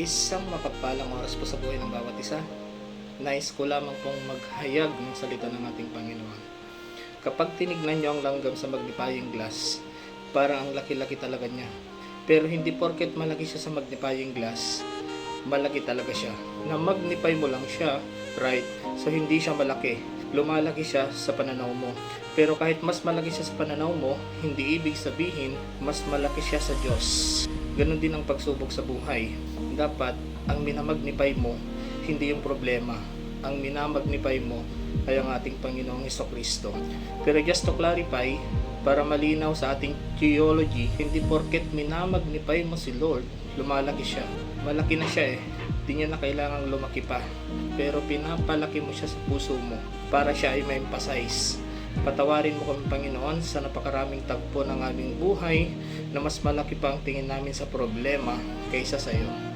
Isang mapagpalang oras po sa buhay ng bawat isa. Nais ko lamang pong maghayag ng salita ng ating Panginoon. Kapag tinignan nyo ang langgam sa magnifying glass, parang ang laki-laki talaga niya. Pero hindi porket malaki siya sa magnifying glass, malaki talaga siya. Na magnify mo lang siya, right? So hindi siya malaki. Lumalaki siya sa pananaw mo. Pero kahit mas malaki siya sa pananaw mo, hindi ibig sabihin mas malaki siya sa Diyos. Ganon din ang pagsubok sa buhay. Dapat ang minamagnify mo, hindi yung problema. Ang minamagnify mo ay ang ating Panginoong Jesucristo. Pero just to clarify, para malinaw sa ating theology, hindi porket minamagnify mo si Lord, lumalaki siya. Malaki na siya eh. Hindi niya na kailangang lumaki pa. Pero pinapalaki mo siya sa puso mo para siya ay ma-emphasize. Patawarin mo kami, Panginoon, sa napakaraming tagpo ng aming buhay na mas malaki pa ang tingin namin sa problema kaysa sa iyo.